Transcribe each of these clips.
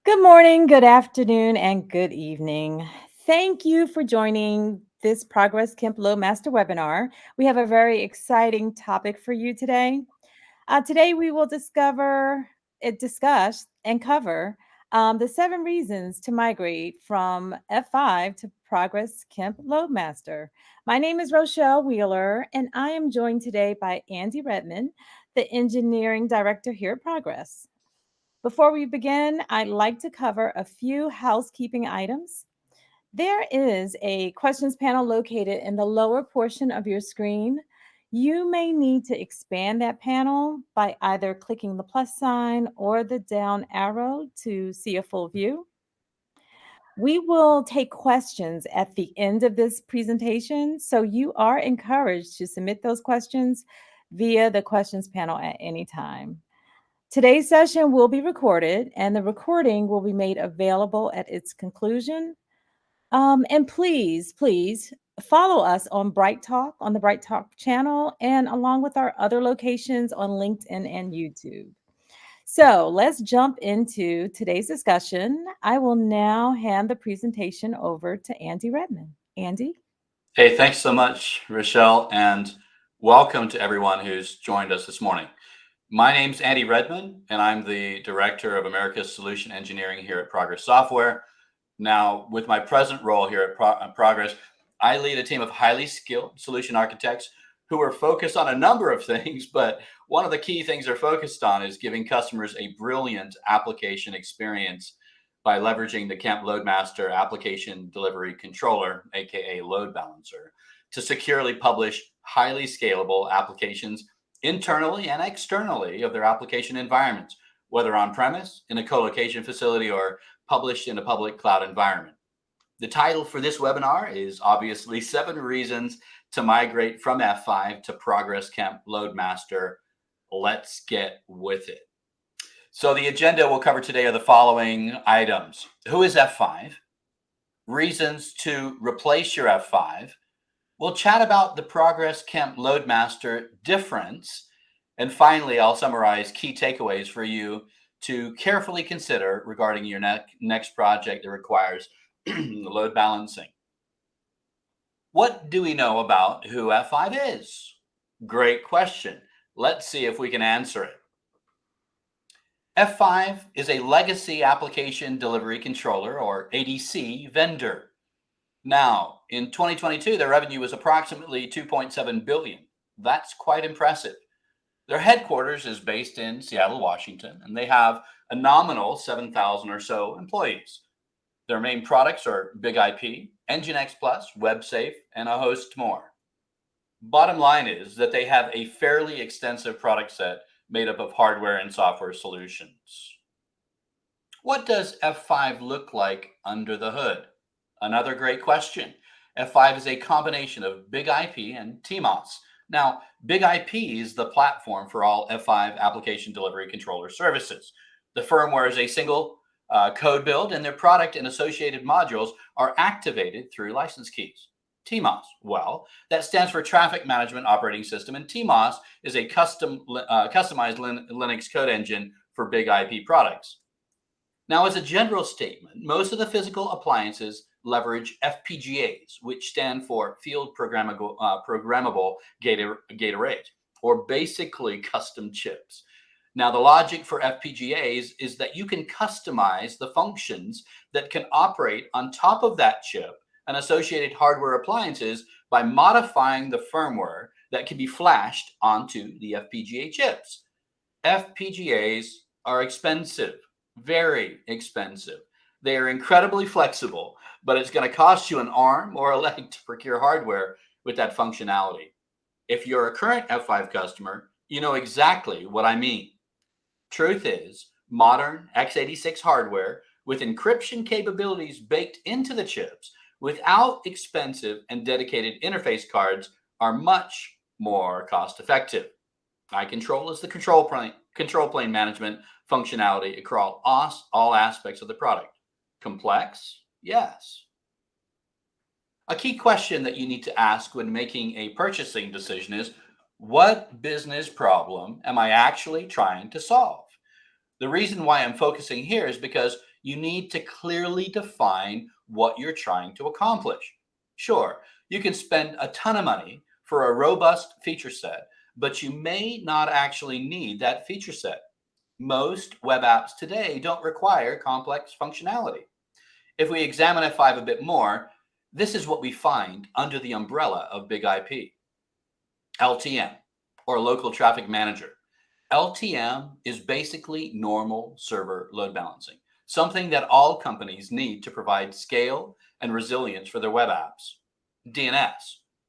Good morning, good afternoon, and good evening. Thank you for joining this Progress Kemp LoadMaster webinar. We have a very exciting topic for you today. Today, we will discuss and cover the 7 reasons to migrate from F5 to Progress Kemp LoadMaster. My name is Rochelle Wheeler, and I am joined today by Andy Redmond, the engineering director here at Progress. Before we begin, I'd like to cover a few housekeeping items. There is a questions panel located in the lower portion of your screen. You may need to expand that panel by either clicking the plus sign or the down arrow to see a full view. We will take questions at the end of this presentation, so you are encouraged to submit those questions via the questions panel at any time. Today's session will be recorded, and the recording will be made available at its conclusion. And please follow us on Bright Talk, on the Bright Talk channel, and along with our other locations on LinkedIn and YouTube. So let's jump into today's discussion. I will now hand the presentation over to Andy Redmond. Andy? Hey, thanks so much, Rochelle, and welcome to everyone who's joined us this morning. My name's Andy Redmond, and I'm the Director of America's Solution Engineering here at Progress Software. Now, with my present role here at Progress, I lead a team of highly skilled solution architects who are focused on a number of things, but one of the key things they're focused on is giving customers a brilliant application experience by leveraging the Kemp LoadMaster application delivery controller, aka load balancer, to securely publish highly scalable applications internally and externally of their application environments, whether on-premise, in a co-location facility, or published in a public cloud environment. The title for this webinar is obviously 7 Reasons to Migrate from F5 to Progress Kemp LoadMaster. Let's get with it. So the agenda we'll cover today are the following items. Who is F5? Reasons to replace your F5. We'll chat about the Progress Kemp LoadMaster difference. And finally, I'll summarize key takeaways for you to carefully consider regarding your next project that requires load balancing. What do we know about who F5 is? Great question. Let's see if we can answer it. F5 is a legacy application delivery controller, or ADC, vendor. Now, in 2022, their revenue was approximately $2.7 billion. That's quite impressive. Their headquarters is based in Seattle, Washington, and they have a nominal 7,000 or so employees. Their main products are Big IP, NGINX Plus, WebSafe, and a host more. Bottom line is that they have a fairly extensive product set made up of hardware and software solutions. What does F5 look like under the hood? Another great question. F5 is a combination of Big IP and TMOS. Now, Big IP is the platform for all F5 application delivery controller services. The firmware is a single code build, and their product and associated modules are activated through license keys. TMOS, well, that stands for Traffic Management Operating System, and TMOS is a customized Linux code engine for Big IP products. Now, as a general statement, most of the physical appliances leverage FPGAs, which stand for Field Programmable Gate Arrays, or basically custom chips. Now, the logic for FPGAs is that you can customize the functions that can operate on top of that chip and associated hardware appliances by modifying the firmware that can be flashed onto the FPGA chips. FPGAs are expensive, very expensive. They are incredibly flexible, but it's going to cost you an arm or a leg to procure hardware with that functionality. If you're a current F5 customer, you know exactly what I mean. Truth is, modern x86 hardware with encryption capabilities baked into the chips without expensive and dedicated interface cards are much more cost effective. iControl is the control plane management functionality across all aspects of the product. Complex? Yes. A key question that you need to ask when making a purchasing decision is, what business problem am I actually trying to solve? The reason why I'm focusing here is because you need to clearly define what you're trying to accomplish. Sure, you can spend a ton of money for a robust feature set, but you may not actually need that feature set. Most web apps today don't require complex functionality. If we examine F5 a bit more, this is what we find under the umbrella of Big IP. LTM, or Local Traffic Manager. LTM is basically normal server load balancing, something that all companies need to provide scale and resilience for their web apps. DNS,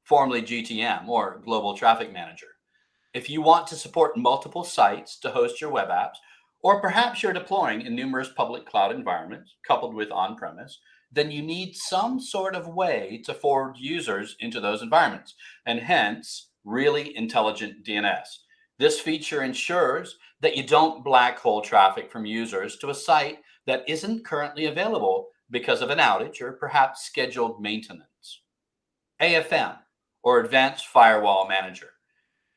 formerly GTM, or Global Traffic Manager. If you want to support multiple sites to host your web apps, or perhaps you're deploying in numerous public cloud environments coupled with on premise, then you need some sort of way to forward users into those environments, and hence, really intelligent DNS. This feature ensures that you don't black hole traffic from users to a site that isn't currently available because of an outage or perhaps scheduled maintenance. AFM, or Advanced Firewall Manager.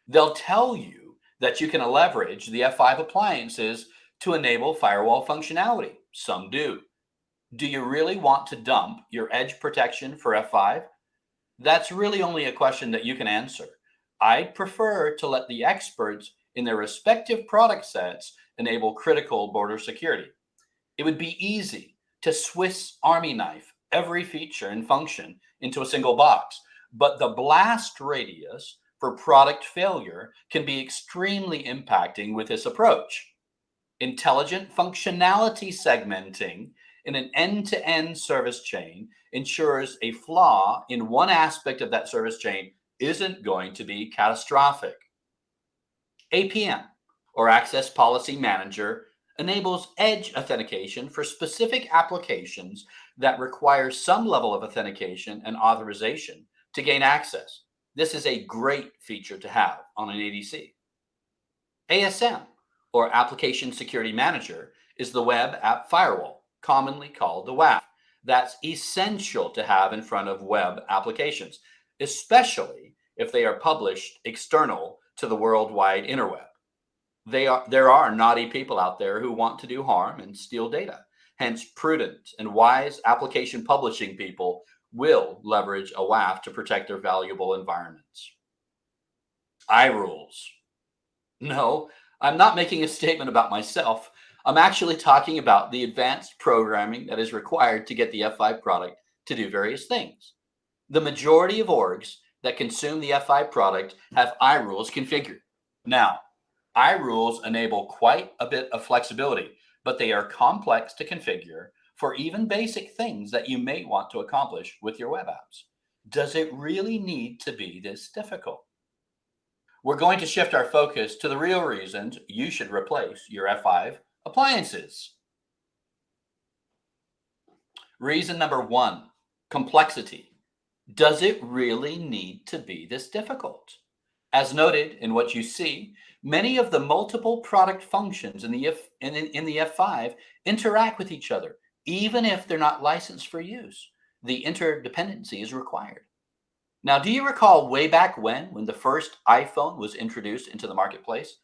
They'll tell you that you can leverage the F5 appliances to enable firewall functionality. Some do. Do you really want to dump your edge protection for F5? That's really only a question that you can answer. I'd prefer to let the experts in their respective product sets enable critical border security. It would be easy to Swiss Army knife every feature and function into a single box, but the blast radius for product failure can be extremely impacting with this approach. Intelligent functionality segmenting in an end-to-end service chain ensures a flaw in one aspect of that service chain isn't going to be catastrophic. APM, or Access Policy Manager, enables edge authentication for specific applications that require some level of authentication and authorization to gain access. This is a great feature to have on an ADC. ASM, or Application Security Manager, is the web app firewall, commonly called the WAF. That's essential to have in front of web applications, especially if they are published external to the worldwide interweb. There are naughty people out there who want to do harm and steal data. Hence, prudent and wise application publishing people will leverage a WAF to protect their valuable environments. iRules. No, I'm not making a statement about myself. I'm actually talking about the advanced programming that is required to get the F5 product to do various things. The majority of orgs that consume the F5 product have iRules configured. Now, iRules enable quite a bit of flexibility, but they are complex to configure for even basic things that you may want to accomplish with your web apps. Does it really need to be this difficult? We're going to shift our focus to the real reasons you should replace your F5 appliances. Reason number one, complexity. Does it really need to be this difficult? As noted in what you see, many of the multiple product functions in the F5 interact with each other, even if they're not licensed for use. The interdependency is required. Now, do you recall way back when the first iPhone was introduced into the marketplace?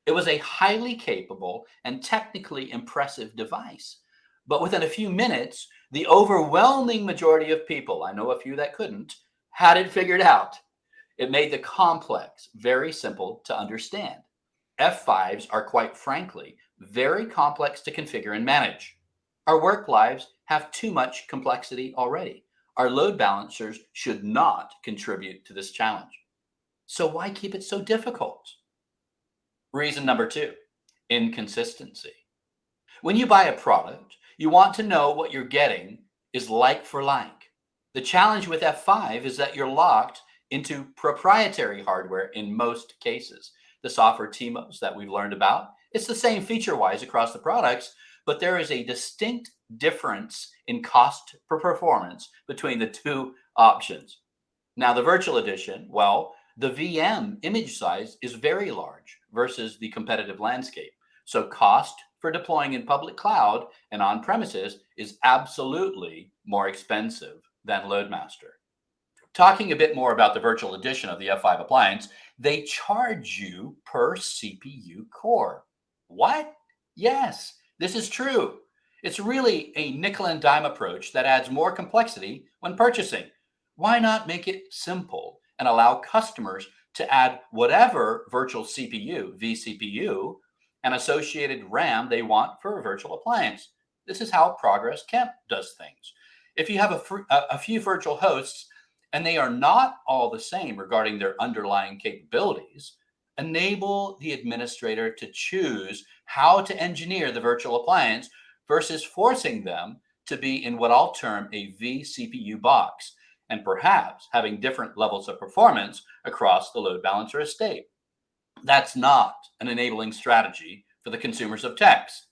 It was a highly capable and technically impressive device. But within a few minutes, the overwhelming majority of people, I know a few that couldn't, had it figured out. It made the complex very simple to understand. F5s are, quite frankly, very complex to configure and manage. Our work lives have too much complexity already. Our load balancers should not contribute to this challenge. So why keep it so difficult? Reason number two, inconsistency. When you buy a product, you want to know what you're getting is like for like. The challenge with F5 is that you're locked into proprietary hardware in most cases. The software TMOS that we've learned about, it's the same feature-wise across the products, but there is a distinct difference in cost per performance between the two options. Now, the virtual edition, well, the VM image size is very large versus the competitive landscape. So cost for deploying in public cloud and on premises is absolutely more expensive than LoadMaster. Talking a bit more about the virtual edition of the F5 appliance, they charge you per CPU core. What? Yes, this is true. It's really a nickel and dime approach that adds more complexity when purchasing. Why not make it simple and allow customers to add whatever virtual CPU, vCPU, and associated RAM they want for a virtual appliance? This is how Progress Kemp does things. If you have a few virtual hosts and they are not all the same regarding their underlying capabilities, enable the administrator to choose how to engineer the virtual appliance versus forcing them to be in what I'll term a vCPU box, and perhaps having different levels of performance across the load balancer estate. That's not an enabling strategy for the consumers of text.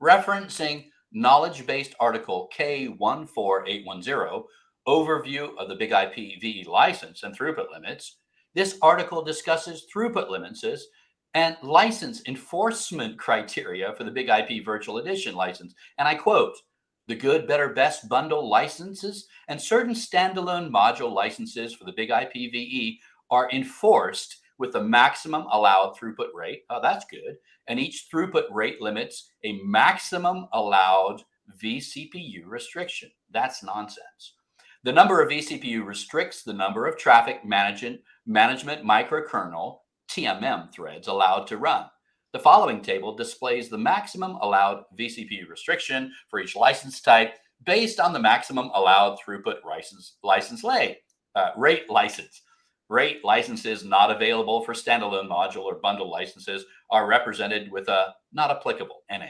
Referencing knowledge-based article K14810, Overview of the Big IP VE license and throughput limits, this article discusses throughput limits and license enforcement criteria for the Big IP Virtual Edition license. And I quote, the good, better, best bundle licenses and certain standalone module licenses for the Big IP VE are enforced with the maximum allowed throughput rate. Oh, that's good. And each throughput rate limits a maximum allowed vCPU restriction. That's nonsense. The number of vCPU restricts the number of traffic management microkernel TMM threads allowed to run. The following table displays the maximum allowed vCPU restriction for each license type based on the maximum allowed throughput rate license. Rate licenses not available for standalone module or bundle licenses are represented with a not applicable NA.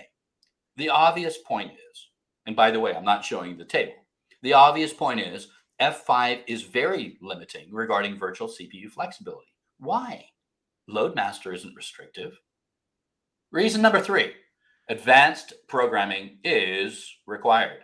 The obvious point is, and by the way, I'm not showing the table. The obvious point is F5 is very limiting regarding virtual CPU flexibility. Why? LoadMaster isn't restrictive. Reason number 3, advanced programming is required.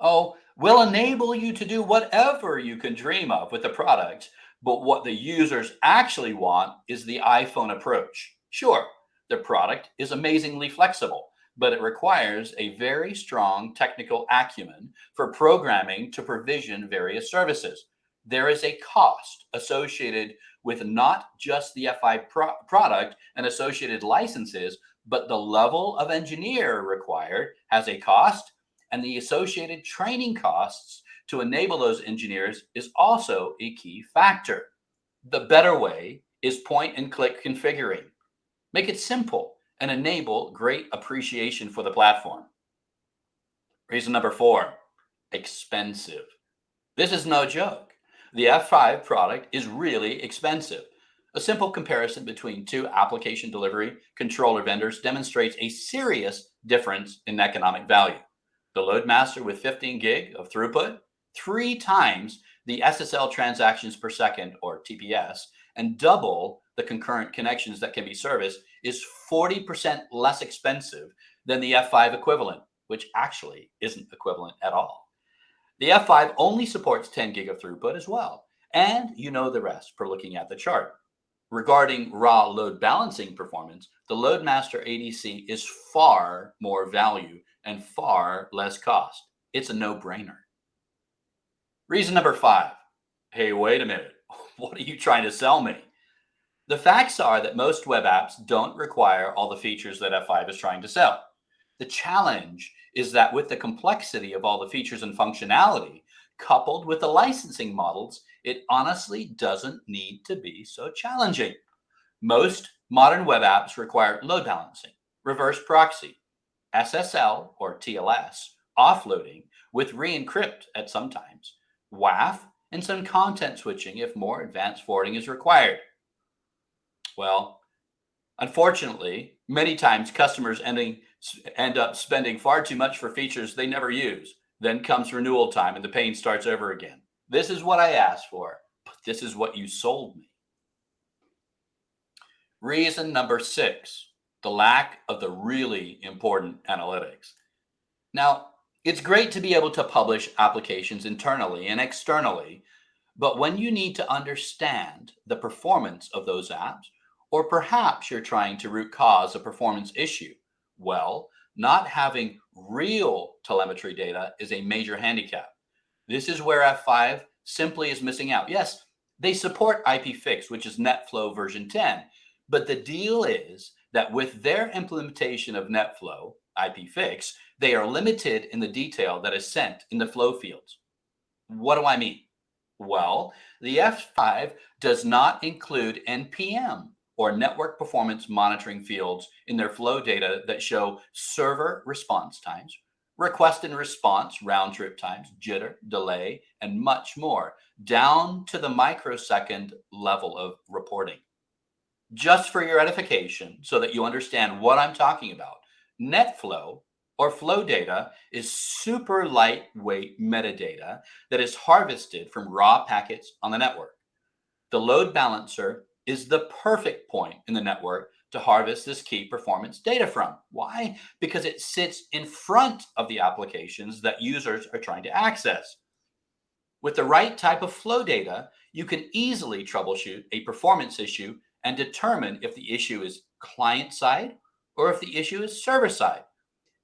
Oh, we'll enable you to do whatever you can dream of with the product, but what the users actually want is the iPhone approach. Sure, the product is amazingly flexible, but it requires a very strong technical acumen for programming to provision various services. There is a cost associated with not just the F5 product and associated licenses, but the level of engineer required has a cost, and the associated training costs to enable those engineers is also a key factor. The better way is point and click configuring. Make it simple and enable great appreciation for the platform. Reason number 4, expensive. This is no joke. The F5 product is really expensive. A simple comparison between two application delivery controller vendors demonstrates a serious difference in economic value. The LoadMaster with 15 gig of throughput, 3 times the SSL transactions per second, or TPS, and double the concurrent connections that can be serviced, is 40% less expensive than the F5 equivalent, which actually isn't equivalent at all. The F5 only supports 10 gig of throughput as well, and you know the rest per looking at the chart. Regarding raw load balancing performance, the LoadMaster ADC is far more value and far less cost. It's a no-brainer. Reason number 5. Hey, wait a minute. What are you trying to sell me? The facts are that most web apps don't require all the features that F5 is trying to sell. The challenge is that with the complexity of all the features and functionality, coupled with the licensing models, it honestly doesn't need to be so challenging. Most modern web apps require load balancing, reverse proxy, SSL or TLS, offloading with re-encrypt at some times, WAF, and some content switching if more advanced forwarding is required. Well, unfortunately, many times customers end up spending far too much for features they never use. Then comes renewal time and the pain starts over again. This is what I asked for, but this is what you sold me. Reason number 6, the lack of the really important analytics. Now, it's great to be able to publish applications internally and externally, but when you need to understand the performance of those apps, or perhaps you're trying to root cause a performance issue, well, not having real telemetry data is a major handicap. This is where F5 simply is missing out. Yes, they support IPFix, which is NetFlow version 10, but the deal is that with their implementation of NetFlow, IPFix, They are limited in the detail that is sent in the flow fields. What do I mean? Well, the F5 does not include NPM or network performance monitoring fields in their flow data that show server response times, request and response round trip times, jitter, delay, and much more, down to the microsecond level of reporting. Just for your edification, so that you understand what I'm talking about, NetFlow or flow data is super lightweight metadata that is harvested from raw packets on the network. The load balancer is the perfect point in the network to harvest this key performance data from. Why? Because it sits in front of the applications that users are trying to access. With the right type of flow data, you can easily troubleshoot a performance issue and determine if the issue is client side or if the issue is server side.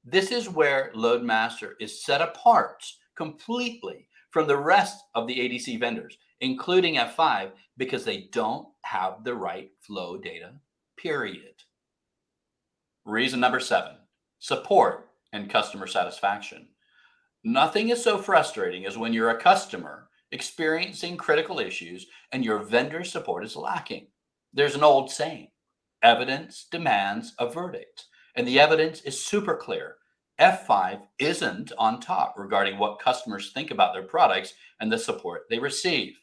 This is where LoadMaster is set apart completely from the rest of the ADC vendors, including F5, because they don't have the right flow data, period. Reason number 7, support and customer satisfaction. Nothing is so frustrating as when you're a customer experiencing critical issues and your vendor support is lacking. There's an old saying, evidence demands a verdict, and the evidence is super clear. F5 isn't on top regarding what customers think about their products and the support they receive.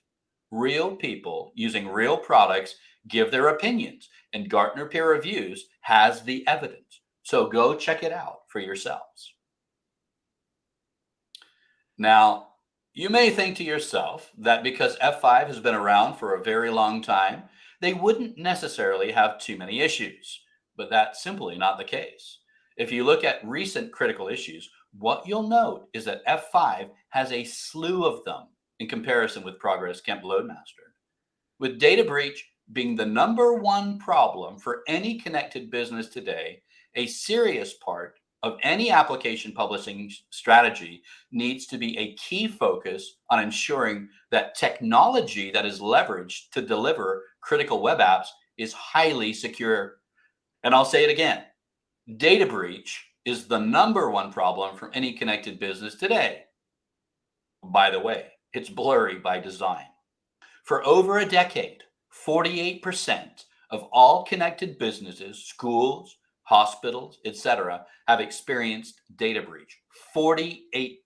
Real people using real products give their opinions, and Gartner peer reviews has the evidence. So go check it out for yourselves. Now, you may think to yourself that because F5 has been around for a very long time, they wouldn't necessarily have too many issues, but that's simply not the case. If you look at recent critical issues, what you'll note is that F5 has a slew of them in comparison with Progress Kemp LoadMaster. With data breach being the number one problem for any connected business today, a serious part of any application publishing strategy needs to be a key focus on ensuring that technology that is leveraged to deliver critical web apps is highly secure. And I'll say it again, data breach is the number one problem for any connected business today. By the way, it's blurry by design. For over a decade, 48% of all connected businesses, schools, hospitals, etc., have experienced data breach. 48%.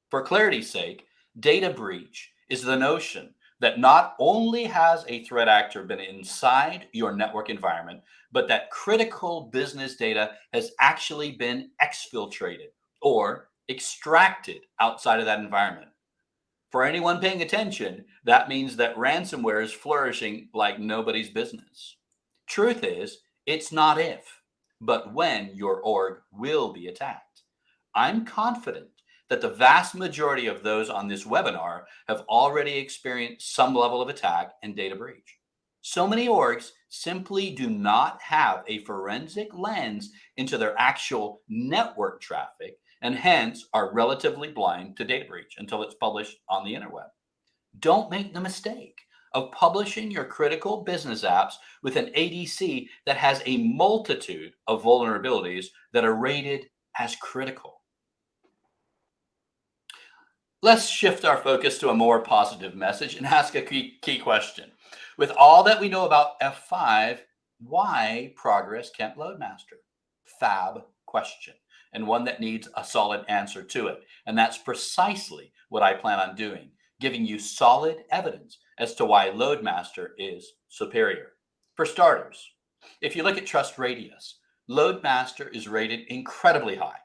For clarity's sake, data breach is the notion that not only has a threat actor been inside your network environment, but that critical business data has actually been exfiltrated or extracted outside of that environment. For anyone paying attention, that means that ransomware is flourishing like nobody's business. Truth is, it's not if, but when your org will be attacked. I'm confident that the vast majority of those on this webinar have already experienced some level of attack and data breach. So many orgs simply do not have a forensic lens into their actual network traffic and hence are relatively blind to data breach until it's published on the interweb. Don't make the mistake of publishing your critical business apps with an ADC that has a multitude of vulnerabilities that are rated as critical. Let's shift our focus to a more positive message and ask a key question. With all that we know about F5, why Progress Kemp LoadMaster? Fab question, and one that needs a solid answer to it. And that's precisely what I plan on doing, giving you solid evidence as to why LoadMaster is superior. For starters, if you look at Trust Radius, LoadMaster is rated incredibly high.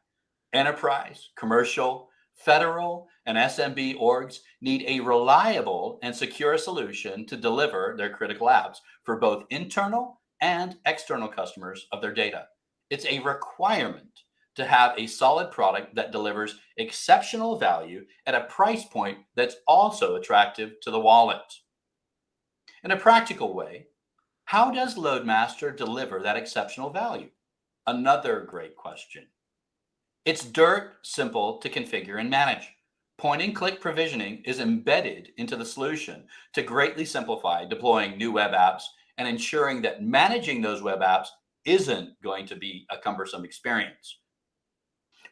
Enterprise, commercial, federal, and SMB orgs need a reliable and secure solution to deliver their critical apps for both internal and external customers of their data. It's a requirement to have a solid product that delivers exceptional value at a price point that's also attractive to the wallet. In a practical way, how does LoadMaster deliver that exceptional value? Another great question. It's dirt simple to configure and manage. Point and click provisioning is embedded into the solution to greatly simplify deploying new web apps and ensuring that managing those web apps isn't going to be a cumbersome experience.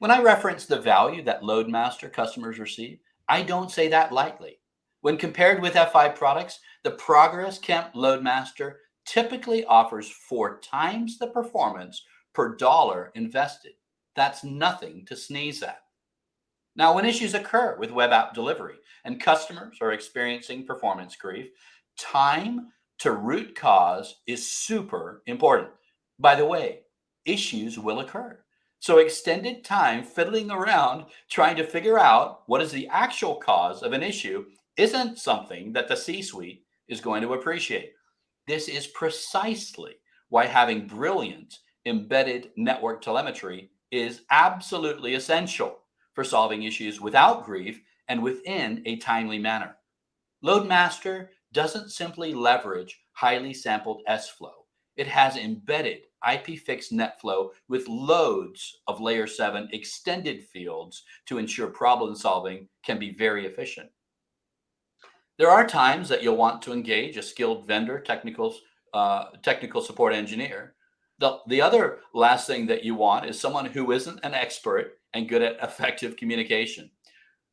When I reference the value that LoadMaster customers receive, I don't say that lightly. When compared with F5 products, the Progress Kemp LoadMaster typically offers 4 times the performance per dollar invested. That's nothing to sneeze at. Now, when issues occur with web app delivery and customers are experiencing performance creep, time to root cause is super important. By the way, issues will occur. So, extended time fiddling around trying to figure out what is the actual cause of an issue isn't something that the C suite is going to appreciate. This is precisely why having brilliant embedded network telemetry is absolutely essential for solving issues without grief and within a timely manner. LoadMaster doesn't simply leverage highly sampled S-flow. It has embedded IP-fixed NetFlow with loads of layer 7 extended fields to ensure problem solving can be very efficient. There are times that you'll want to engage a skilled vendor, technical support engineer. The other last thing that you want is someone who isn't an expert and good at effective communication.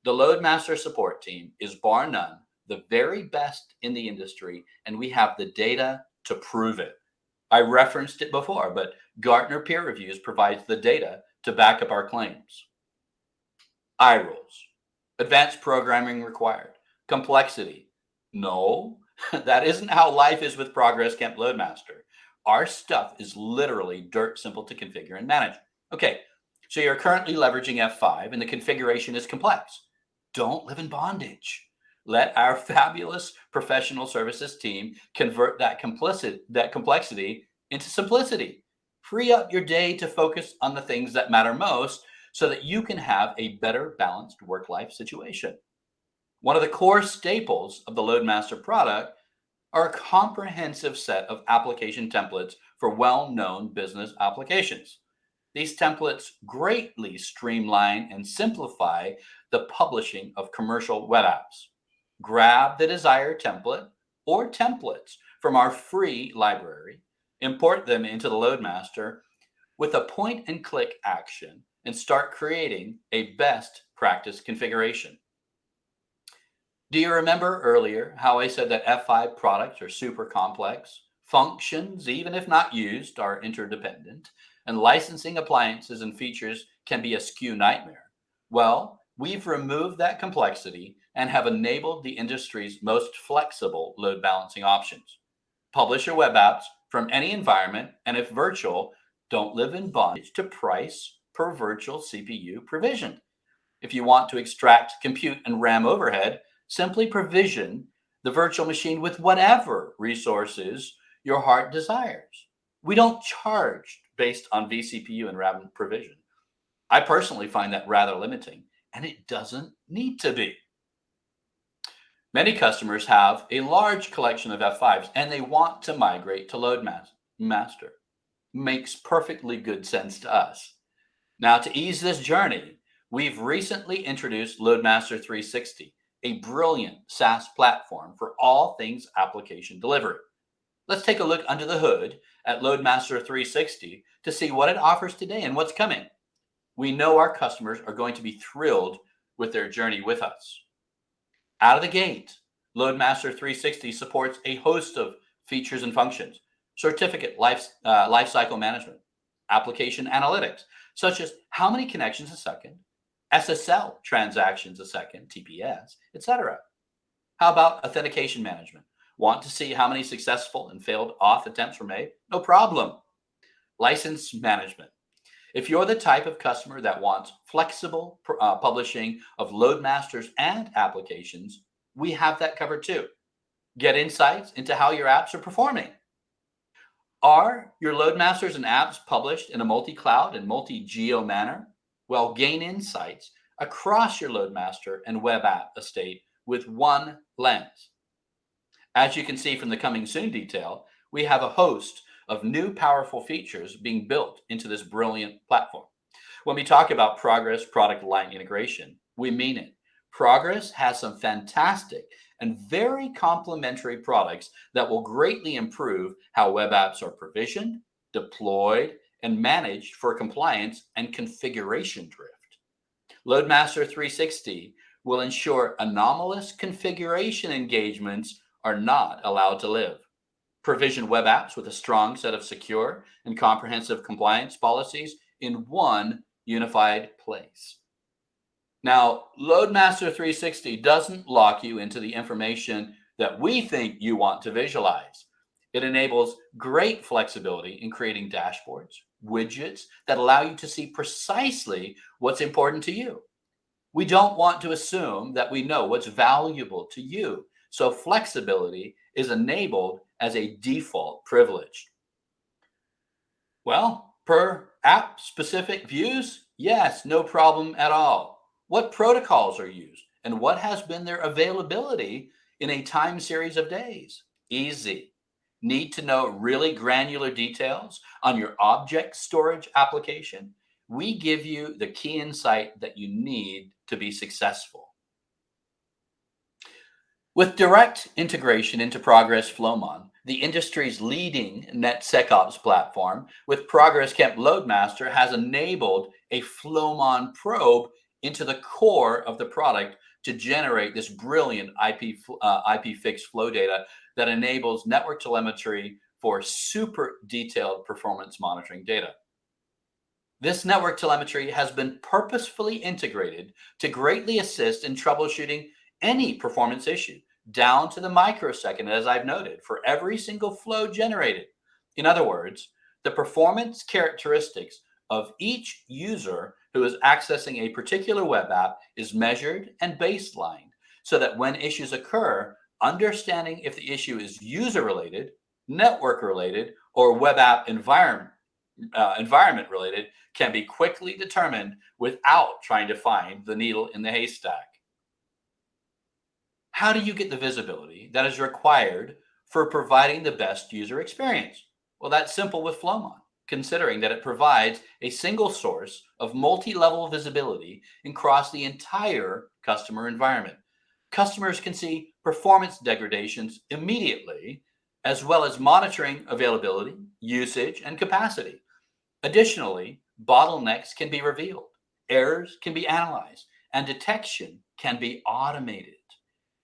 The LoadMaster support team is bar none the very best in the industry, and we have the data to prove it. I referenced it before, but Gartner peer reviews provides the data to back up our claims. iRules, advanced programming required, complexity. No, that isn't how life is with Progress Kemp LoadMaster. Our stuff is literally dirt simple to configure and manage. Okay, so you're currently leveraging F5 and the configuration is complex. Don't live in bondage. Let our fabulous professional services team convert that complexity into simplicity. Free up your day to focus on the things that matter most so that you can have a better balanced work life situation. One of the core staples of the LoadMaster product are a comprehensive set of application templates for well known business applications. These templates greatly streamline and simplify the publishing of commercial web apps. Grab the desired template or templates from our free library, import them into the LoadMaster with a point and click action, and start creating a best practice configuration. Do you remember earlier how I said that F5 products are super complex? Functions, even if not used, are interdependent, and licensing appliances and features can be a skew nightmare. Well, we've removed that complexity and have enabled the industry's most flexible load balancing options. Publish your web apps from any environment, and if virtual, don't live in bondage to price per virtual CPU provision. If you want to extract compute and RAM overhead, simply provision the virtual machine with whatever resources your heart desires. We don't charge based on vCPU and RAM provision. I personally find that rather limiting, and it doesn't need to be. Many customers have a large collection of F5s and they want to migrate to LoadMaster. Makes perfectly good sense to us. Now, to ease this journey, we've recently introduced LoadMaster 360, a brilliant SaaS platform for all things application delivery. Let's take a look under the hood at LoadMaster 360 to see what it offers today and what's coming. We know our customers are going to be thrilled with their journey with us. Out of the gate, LoadMaster 360 supports a host of features and functions: certificate lifecycle management, application analytics, such as how many connections a second, SSL transactions a second, TPS, etc. How about authentication management? Want to see how many successful and failed auth attempts were made? No problem. License management. If you're the type of customer that wants flexible publishing of LoadMasters and applications, we have that covered too. Get insights into how your apps are performing. Are your LoadMasters and apps published in a multi-cloud and multi-geo manner? Well, gain insights across your LoadMaster and web app estate with one lens. As you can see from the coming soon detail, we have a host of new powerful features being built into this brilliant platform. When we talk about Progress product line integration, we mean it. Progress has some fantastic and very complementary products that will greatly improve how web apps are provisioned, deployed, and managed for compliance and configuration drift. LoadMaster 360 will ensure anomalous configuration engagements are not allowed to live. Provision web apps with a strong set of secure and comprehensive compliance policies in one unified place. Now, LoadMaster 360 doesn't lock you into the information that we think you want to visualize. It enables great flexibility in creating dashboards, widgets that allow you to see precisely what's important to you. We don't want to assume that we know what's valuable to you, so flexibility is enabled as a default privilege. Well, per app specific views, yes, no problem at all. What protocols are used and what has been their availability in a time series of days? Easy. Need to know really granular details on your object storage application? We give you the key insight that you need to be successful. With direct integration into Progress Flowmon, the industry's leading NetSecOps platform, with Progress Kemp LoadMaster has enabled a Flowmon probe into the core of the product to generate this brilliant IP fixed flow data that enables network telemetry for super detailed performance monitoring data. This network telemetry has been purposefully integrated to greatly assist in troubleshooting any performance issue, down to the microsecond, as I've noted, for every single flow generated. In other words, the performance characteristics of each user who is accessing a particular web app is measured and baselined so that when issues occur, understanding if the issue is user related, network related, or web app environment related can be quickly determined without trying to find the needle in the haystack. How do you get the visibility that is required for providing the best user experience? Well, that's simple with Flowmon, considering that it provides a single source of multi level visibility across the entire customer environment. Customers can see performance degradations immediately, as well as monitoring availability, usage, and capacity. Additionally, bottlenecks can be revealed, errors can be analyzed, and detection can be automated.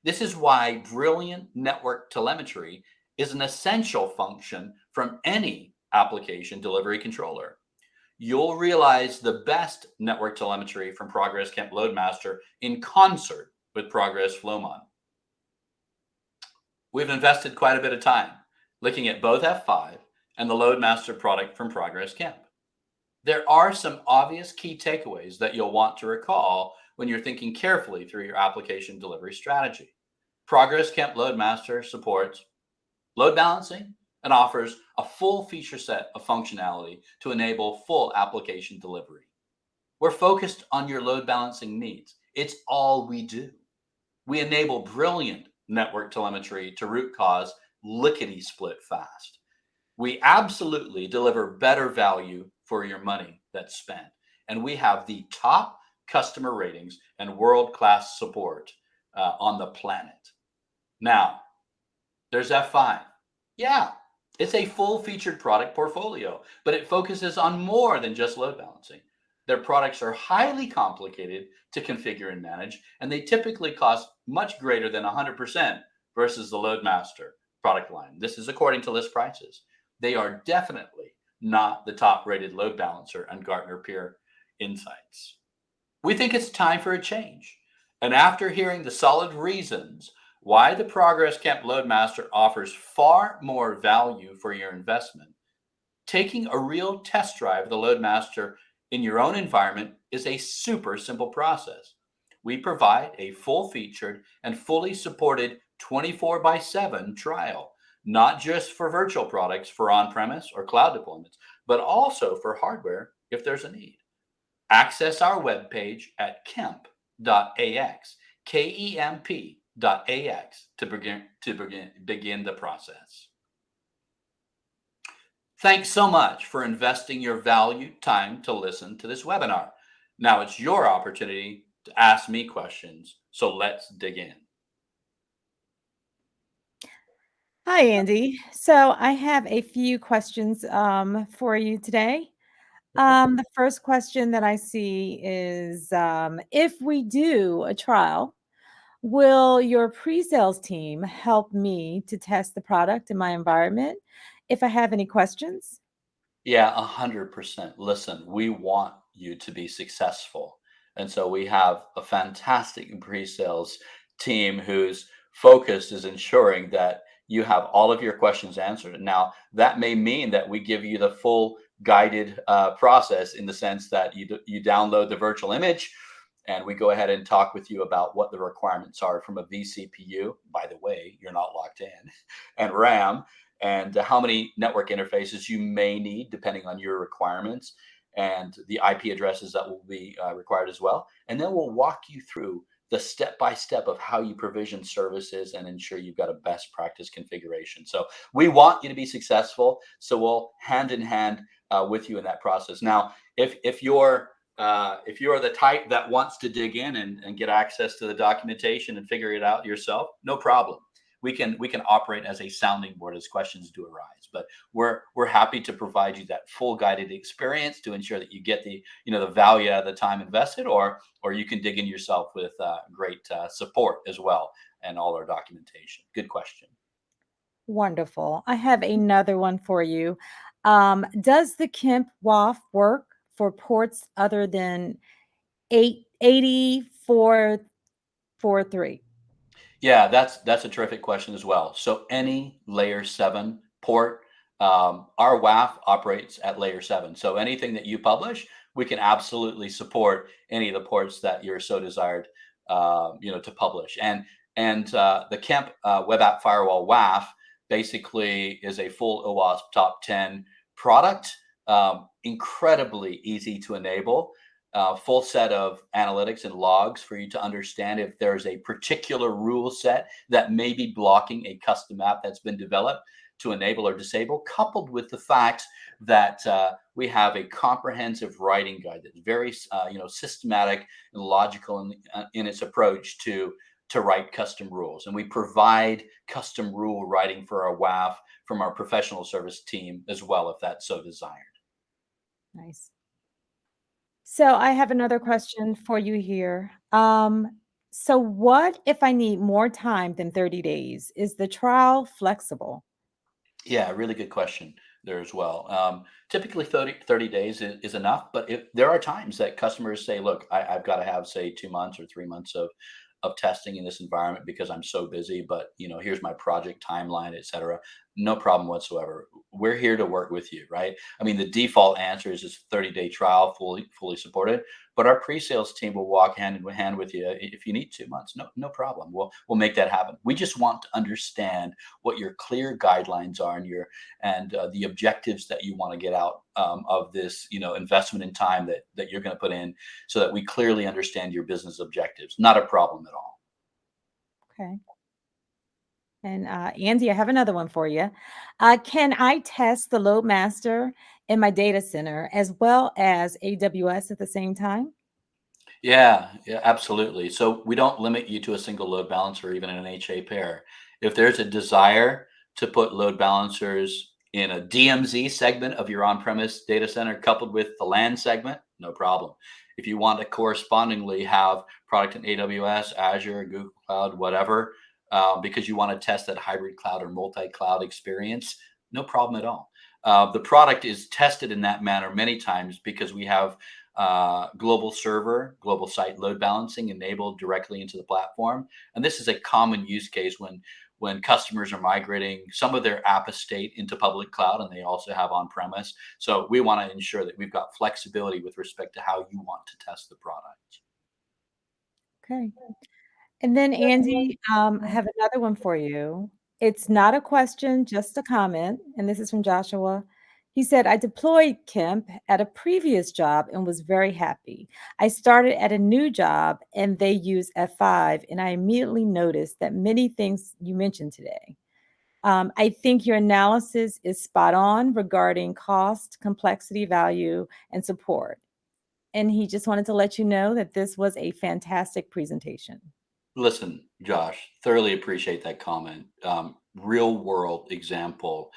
This is why brilliant network telemetry is an essential function from any application delivery controller. You'll realize the best network telemetry from Progress Kemp LoadMaster in concert with Progress Flowmon. We've invested quite a bit of time looking at both F5 and the LoadMaster product from Progress Kemp. There are some obvious key takeaways that you'll want to recall when you're thinking carefully through your application delivery strategy. Progress Kemp LoadMaster supports load balancing and offers a full feature set of functionality to enable full application delivery. We're focused on your load balancing needs. It's all we do. We enable brilliant network telemetry to root cause lickety split fast. We absolutely deliver better value for your money that's spent. And we have the top customer ratings and world class support on the planet. Now, there's F5. Yeah, it's a full featured product portfolio, but it focuses on more than just load balancing. Their products are highly complicated to configure and manage, and they typically cost much greater than 100% versus the LoadMaster product line. This is according to list prices. They are definitely not the top rated load balancer on Gartner Peer Insights. We think it's time for a change. And after hearing the solid reasons why the Progress Kemp LoadMaster offers far more value for your investment, taking a real test drive of the LoadMaster in your own environment is a super simple process. We provide a full featured and fully supported 24 by 7 trial, not just for virtual products for on premise or cloud deployments, but also for hardware if there's a need. Access our webpage at kemp.ax, KEMP.ax to begin the process. Thanks so much for investing your valued time to listen to this webinar. Now it's your opportunity to ask me questions, so let's dig in. Hi, Andy. So I have a few questions for you today. The first question that I see is if we do a trial, will your pre sales team help me to test the product in my environment if I have any questions? Yeah, 100%. Listen, we want you to be successful. And so we have a fantastic pre-sales team whose focus is ensuring that you have all of your questions answered. And now that may mean that we give you the full guided process in the sense that you download the virtual image and we go ahead and talk with you about what the requirements are from a vCPU. By the way, you're not locked in, and RAM, and how many network interfaces you may need depending on your requirements, and the IP addresses that will be required as well. And then we'll walk you through the step by step of how you provision services and ensure you've got a best practice configuration. So we want you to be successful. So we'll hand in hand with you in that process. Now, if you're the type that wants to dig in and get access to the documentation and figure it out yourself, no problem. We can operate as a sounding board as questions do arise. But we're happy to provide you that full guided experience to ensure that you get the value out of the time invested, or you can dig in yourself with great support as well and all our documentation. Good question. Wonderful. I have another one for you. Does the Kemp WAF work for ports other than 88443? Yeah, that's a terrific question as well. So any layer 7 port, our WAF operates at layer 7. So anything that you publish, we can absolutely support any of the ports that you're so desired, to publish. And the Kemp Web App Firewall WAF basically is a full OWASP top 10 product, incredibly easy to enable, full set of analytics and logs for you to understand if there's a particular rule set that may be blocking a custom app that's been developed to enable or disable, coupled with the fact that we have a comprehensive writing guide that's very systematic and logical in its approach to write custom rules. And we provide custom rule writing for our WAF from our professional service team as well, if that's so desired. Nice. So I have another question for you here. So what if I need more time than 30 days? Is the trial flexible? Yeah, really good question there as well. Typically 30 days is enough, but if there are times that customers say, look, I've got to have, say, 2 months or 3 months of testing in this environment because I'm so busy, but here's my project timeline, et cetera. No problem whatsoever. We're here to work with you, right? I mean, the default answer is this 30-day trial, fully supported. But our pre-sales team will walk hand in hand with you if you need 2 months. No problem. We'll make that happen. We just want to understand what your clear guidelines are and the objectives that you want to get out of this investment in time that you're going to put in, so that we clearly understand your business objectives. Not a problem at all. Okay. And Andy, I have another one for you. Can I test the load master in my data center as well as AWS at the same time? Yeah, absolutely. So we don't limit you to a single load balancer or even an HA pair. If there's a desire to put load balancers in a DMZ segment of your on-premise data center coupled with the LAN segment, no problem. If you want to correspondingly have product in AWS, Azure, Google Cloud, whatever, because you want to test that hybrid cloud or multi-cloud experience, no problem at all. The product is tested in that manner many times because we have global server, global site load balancing enabled directly into the platform. And this is a common use case when customers are migrating some of their app estate into public cloud and they also have on premise. So we want to ensure that we've got flexibility with respect to how you want to test the product. Okay. And then, Andy, I have another one for you. It's not a question, just a comment. And this is from Joshua. He said, I deployed Kemp at a previous job and was very happy. I started at a new job and they use F5, and I immediately noticed that many things you mentioned today. I think your analysis is spot on regarding cost, complexity, value, and support. And he just wanted to let you know that this was a fantastic presentation. Listen, Josh, thoroughly appreciate that comment. Real world example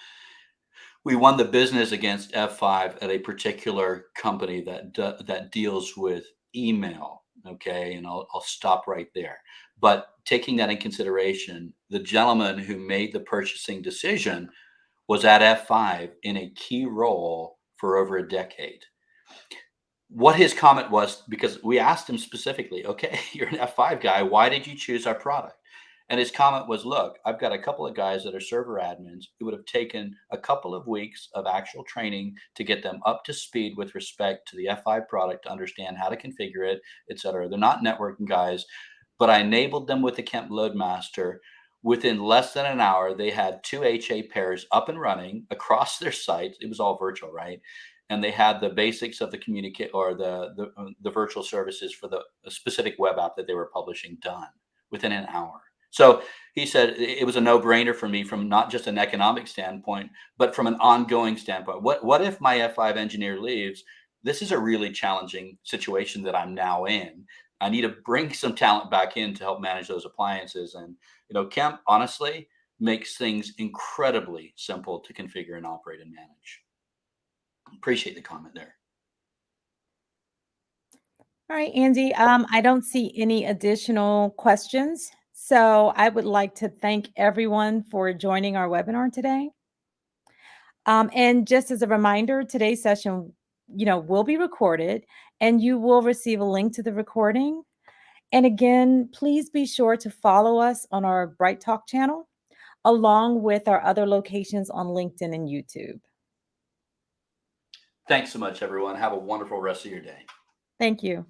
We won the business against F5 at a particular company that deals with email. Okay, and I'll stop right there. But taking that in consideration, the gentleman who made the purchasing decision was at F5 in a key role for over a decade. What his comment was, because we asked him specifically, okay, you're an F5 guy, why did you choose our product? And his comment was, look, I've got a couple of guys that are server admins. It would have taken a couple of weeks of actual training to get them up to speed with respect to the F5 product, to understand how to configure it, et cetera. They're not networking guys, but I enabled them with the Kemp LoadMaster. Within less than an hour, they had two HA pairs up and running across their sites. It was all virtual, right? And they had the basics of the communicate or the virtual services for the specific web app that they were publishing done within an hour. So he said it was a no-brainer for me from not just an economic standpoint, but from an ongoing standpoint. What if my F5 engineer leaves? This is a really challenging situation that I'm now in. I need to bring some talent back in to help manage those appliances. And Kemp honestly makes things incredibly simple to configure and operate and manage. Appreciate the comment there. All right, Andy, I don't see any additional questions. So I would like to thank everyone for joining our webinar today. And just as a reminder, today's session, will be recorded and you will receive a link to the recording. And again, please be sure to follow us on our Bright Talk channel, along with our other locations on LinkedIn and YouTube. Thanks so much, everyone. Have a wonderful rest of your day. Thank you.